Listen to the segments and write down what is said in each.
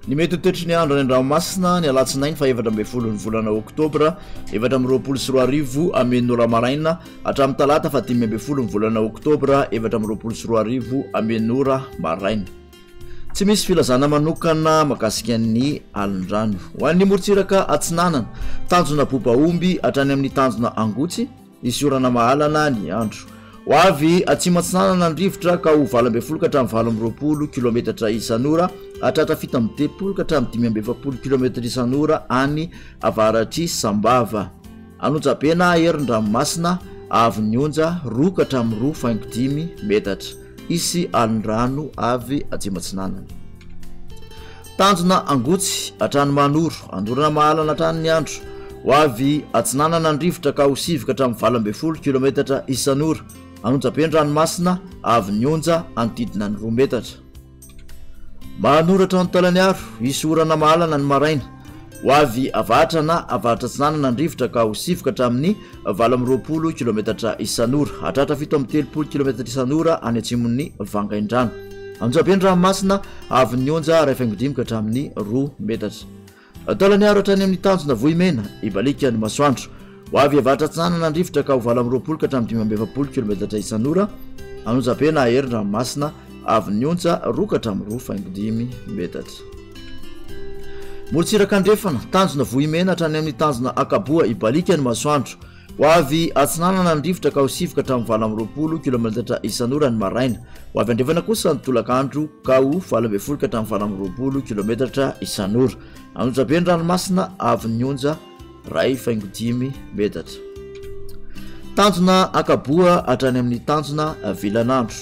Ny mety ho toetry ny andro any an-dranomasina ny alatsinainy fa 17 ny volana Octobre 2024 amin'ny ora maraina hatramin'ny talata fa 15 ny volana Octobre 2024 amin'ny ora maraina. Tsy misy filazana manokana mahakasika ny alin-drano. Ho an'ny morontsiraka atsinanana, tanjona bobaomby hatrany amin'ny tanjona angotsy, isy orana mahalana ny andro. Ho avy atsimo atsinanana ny rivotra ka ho 20 ka hatramin'ny 20 kilometatra isan'ora, hatratra 70 ka hatramin'ny 520 kilometatra isan'ora any avaratry Sambava. Anonjabena herin-dranomasina avy ny onja 2 ka hatramin'ny 2.5 metatra. Isy alin-drano avy atsimo atsinanana. Tanjona angotsy hatrany manoro, andorana mahalana hatrany ny andro. Ho avy atsinanana ny rivotra ka ho 7 ka hatramin'ny 20 kilometatra isan'ora. Anonjam-ranomasina avy ny onja anodidina ny 2 metatra. Manoratra ny talaniaro, isy orana mahalana ny maraina. Ho avy avatra na avatra atsinanana ny rivotra ka ho 7 ka hatramin'ny 20 kilometatra isan'ora, hatratra 70 kilometatra isan'ora any atsimon'ny vangain-drano. Anonjam-ranomasina avy ny onja 2.5 ka hatramin'ny 2 metatra. Talaniaro hatrany amin'ny tanjona vohimena, ibalika ny masoandro. Ho avy avatra atsinanana ny rivotra ka ho 20 ka hatramin'ny 520 kilometatra isan'ora. Anonjam-pena herin-dranomasina avy ny onja 2 ka hatramin'ny 2.5 metatra. Morontsiraka andrefana, tanjona vohimena hatrany amin'ny tanjona akaboa, ibalika ny masoandro. Ho avy atsinanana ny rivotra ka ho 7 ka hatramin'ny 20 kilometatra isan'ora ny maraina. Ho avy andrefana kosa ny tolakandro ka ho 20 ka hatramin'ny 20 kilometatra isan'ora. Anonjam-ranomasina avy ny onja 2.5 metatra. Tanjona akaboa hatrany amin'ny tanjona VINAN'NY.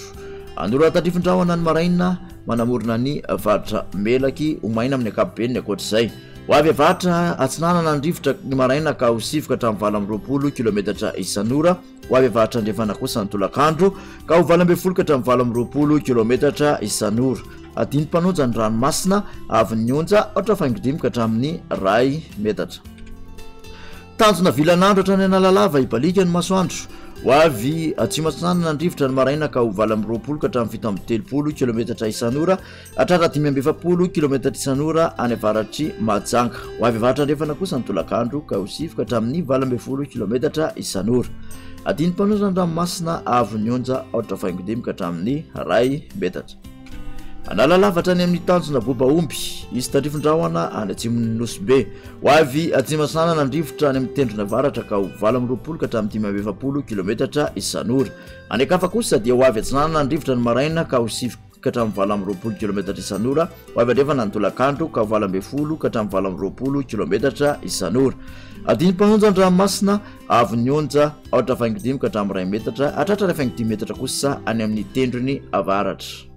Anora tandrifin-drahona ny maraina manamorona ny varatra melaky ho maina amin'ny ankapobeny ankoatr'izay. Ho avy avatra atsinanana ny rivotra ny maraina ka ho 7 ka hatramin'ny 20 kilometatra isan'ora. Ho avy avatra andrefana kosa ny tolakandro ka ho 20 ka hatramin'ny 20 kilometatra isan'ora. Adiny mpanonja ny ranomasina avy ny onja 4.5 ka hatramin'ny 2 metatra. Tanjona VINAN'NY hatrany analalava, ibalika ny masoandro. Ho avy atsimo atsinanana ny rivotra ny maraina ka ho 20 ka hatramin'ny 70 kilometatra isan'ora, hatratra 520 kilometatra isan'ora any avaratry Majanga. Ho avy avatra andrefana kosa ny tolakandro ka ho 7 ka hatramin'ny 20 kilometatra isan'ora. Adiny mpanonja ny ranomasina avy ny onja 4.5 ka hatramin'ny 2 metatra. Analalava hatrany amin'ny tanjona bobaomby, isy tandrifin-drahona any atsimon'ny Nosy. Ho avy atsimo atsinanana ny rivotra any amin'ny tendrona avaratra ka ho 20 ka hatramin'ny 520 kilometatra isan'ora. Any akafa kosa dia ho avy atsinanana ny rivotra ny maraina ka ho 7 ka hatramin'ny 20 kilometatra isan'ora. Ho avy andrefana ny tolakandro ka ho 20 ka hatramin'ny 20 kilometatra isan'ora. Adiny mpanonja ny ranomasina avy ny onja 4.5 ka hatramin'ny 2 metatra, hatratra 2.5 metatra kosa any amin'ny tendrony avaratra.